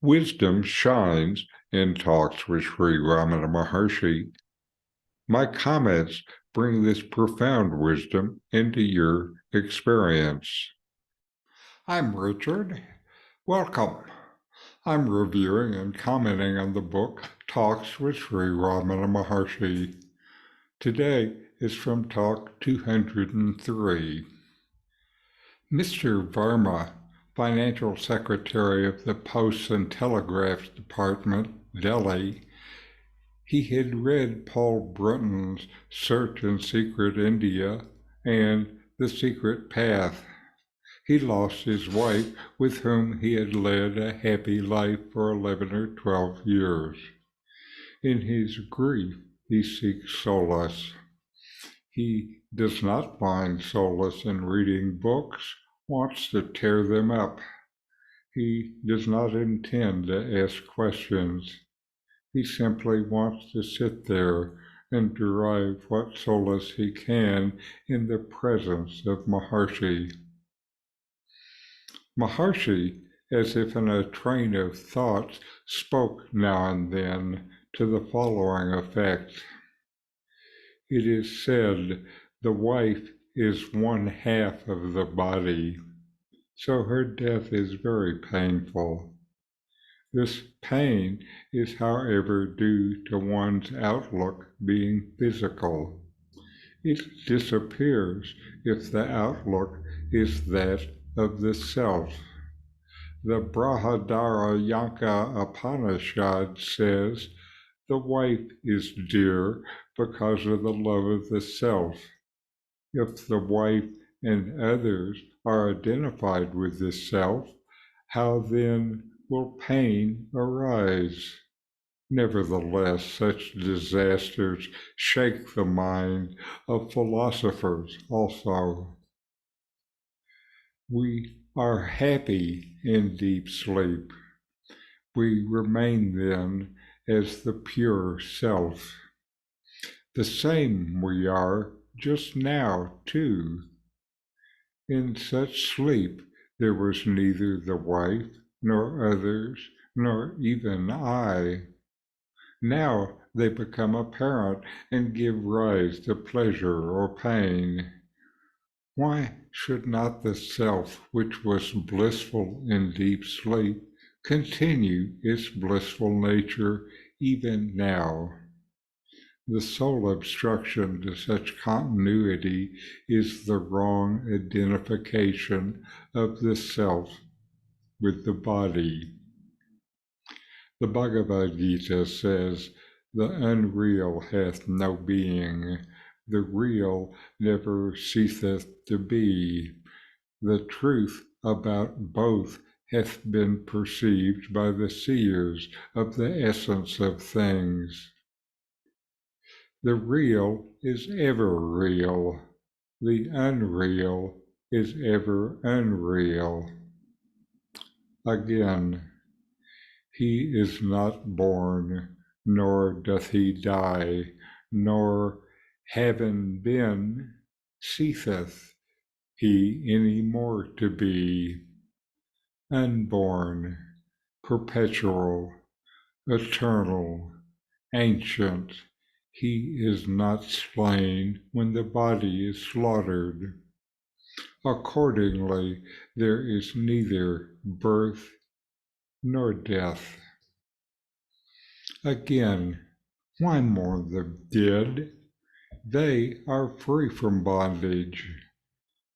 Wisdom shines in talks with Sri Ramana Maharshi. My comments bring this profound wisdom into your experience. I'm Richard. Welcome. I'm reviewing and commenting on the book Talks with Sri Ramana Maharshi. Today is from Talk 203. Mr. Verma, Financial Secretary of the Posts and Telegraphs Department, Delhi, he had read Paul Brunton's Search in Secret India and The Secret Path. He lost his wife, with whom he had led a happy life for 11 or 12 years. In his grief, he seeks solace. He does not find solace in reading books, wants to tear them up. He does not intend to ask questions. He simply wants to sit there and derive what solace he can in the presence of Maharshi. Maharshi, as if in a train of thoughts, spoke now and then to the following effect. It is said the wife is one half of the body, so her death is very painful. This pain is, however, due to one's outlook being physical. It disappears if the outlook is that of the self. The Brihadaranyaka Upanishad says the wife is dear because of the love of the self. If the wife and others are identified with the self, how then will pain arise? Nevertheless, such disasters shake the mind of philosophers also. We are happy in deep sleep. We remain then as the pure self. The same we are just now, too. In such sleep there was neither the wife, nor others, nor even I. Now they become apparent and give rise to pleasure or pain. Why should not the self, which was blissful in deep sleep, continue its blissful nature even now? The sole obstruction to such continuity is the wrong identification of the self with the body. The Bhagavad Gita says, "The unreal hath no being, the real never ceaseth to be. The truth about both hath been perceived by the seers of the essence of things." The real is ever real. The unreal is ever unreal. Again, he is not born, nor doth he die, nor having been, ceaseth he any more to be. Unborn, perpetual, eternal, ancient, he is not slain when the body is slaughtered. Accordingly, there is neither birth nor death. Again, why mourn the dead? They are free from bondage.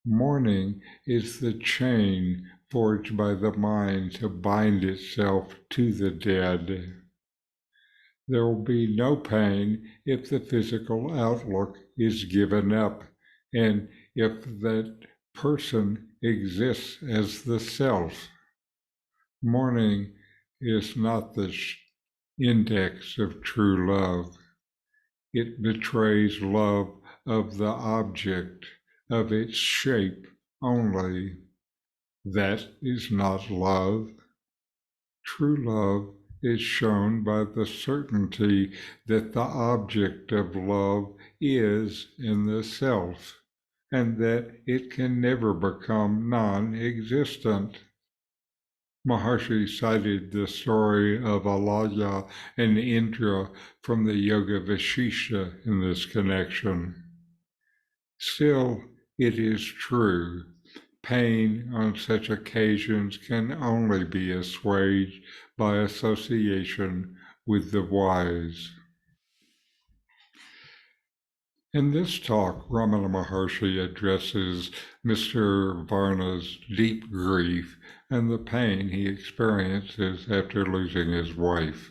Mourning is the chain forged by the mind to bind itself to the dead. There will be no pain if the physical outlook is given up, and if that person exists as the self. Mourning is not the index of true love. It betrays love of the object, of its shape only. That is not love. True love is shown by the certainty that the object of love is in the self, and that it can never become non-existent. Maharshi cited the story of Alaya and Indra from the Yoga Vasishtha in this connection. Still, it is true, pain on such occasions can only be assuaged by association with the wise. In this talk, Ramana Maharshi addresses Mr. Varna's deep grief and the pain he experiences after losing his wife.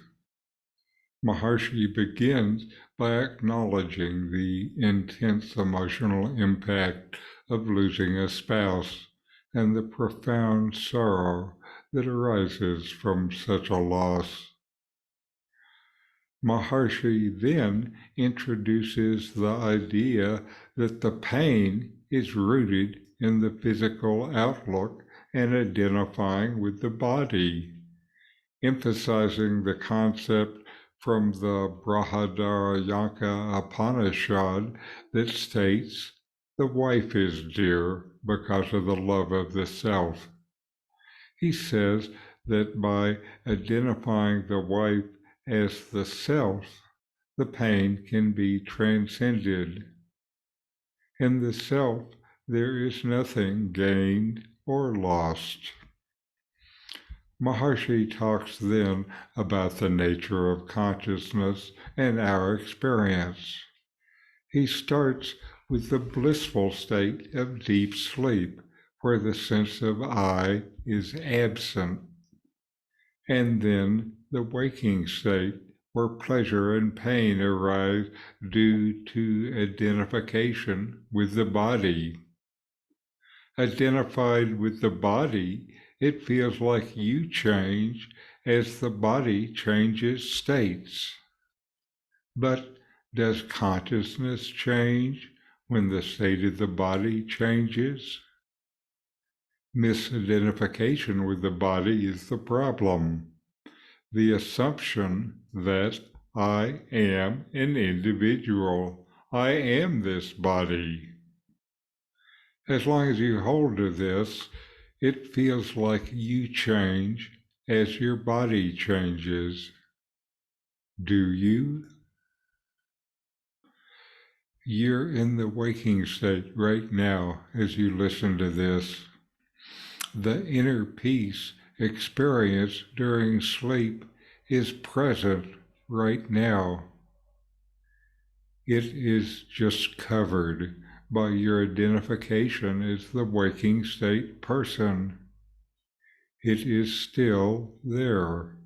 Maharshi begins by acknowledging the intense emotional impact of losing a spouse and the profound sorrow that arises from such a loss. Maharshi then introduces the idea that the pain is rooted in the physical outlook and identifying with the body, emphasizing the concept from the Brihadaranyaka Upanishad that states the wife is dear because of the love of the self. He says that by identifying the wife as the self, the pain can be transcended. In the self, there is nothing gained or lost. Maharshi talks then about the nature of consciousness and our experience. He starts with the blissful state of deep sleep, where the sense of I is absent, and then the waking state, where pleasure and pain arise due to identification with the body. Identified with the body, it feels like you change as the body changes states. But does consciousness change when the state of the body changes? Misidentification with the body is the problem. The assumption that I am an individual. I am this body. As long as you hold to this, it feels like you change as your body changes. Do you? You're in the waking state right now as you listen to this. The inner peace experienced during sleep is present right now. It is just covered by your identification as the waking state person. It is still there.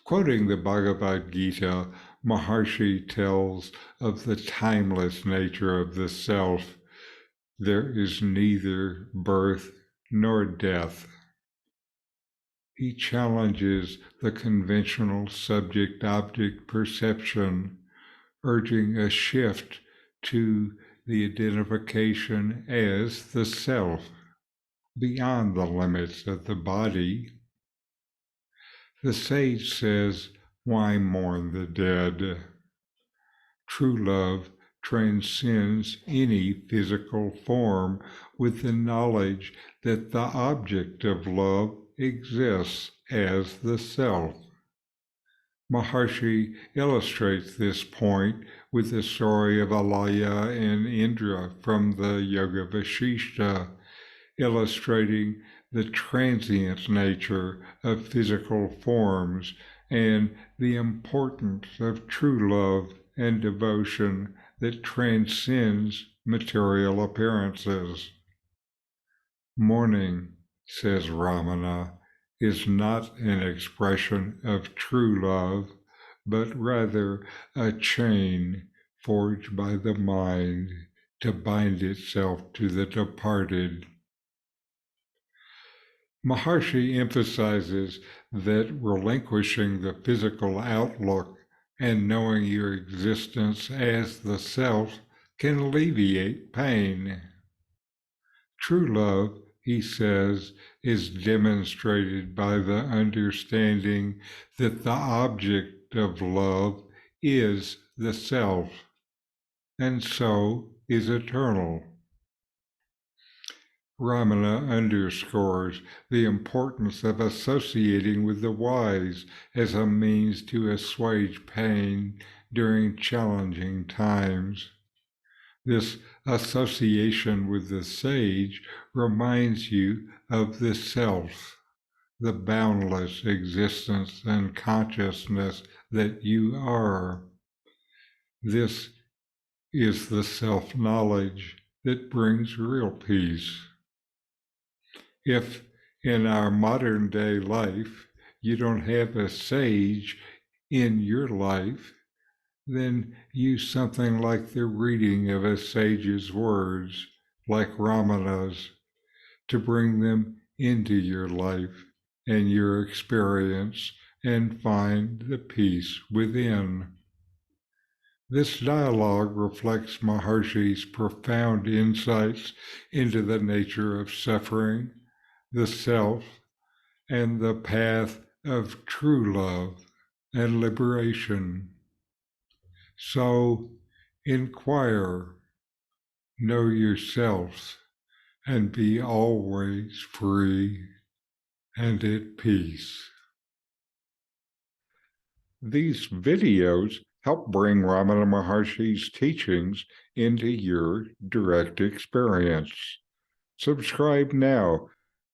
Quoting the Bhagavad Gita, Maharshi tells of the timeless nature of the self. There is neither birth nor death. He challenges the conventional subject-object perception, urging a shift to the identification as the self, beyond the limits of the body. The sage says, "Why mourn the dead?" True love transcends any physical form with the knowledge that the object of love exists as the self. Maharshi illustrates this point with the story of Alaya and Indra from the Yoga Vasishtha, illustrating the transient nature of physical forms and the importance of true love and devotion that transcends material appearances. Mourning, says Ramana, is not an expression of true love, but rather a chain forged by the mind to bind itself to the departed. Maharshi emphasizes that relinquishing the physical outlook and knowing your existence as the self can alleviate pain. True love, he says, is demonstrated by the understanding that the object of love is the self, and so is eternal. Ramana underscores the importance of associating with the wise as a means to assuage pain during challenging times. This association with the sage reminds you of the self, the boundless existence and consciousness that you are. This is the self-knowledge that brings real peace. If in our modern day life you don't have a sage in your life, then use something like the reading of a sage's words, like Ramana's, to bring them into your life and your experience and find the peace within. This dialogue reflects Maharshi's profound insights into the nature of suffering, the self, and the path of true love and liberation. So inquire, know yourself, and be always free and at peace. These videos help bring Ramana Maharshi's teachings into your direct experience. Subscribe now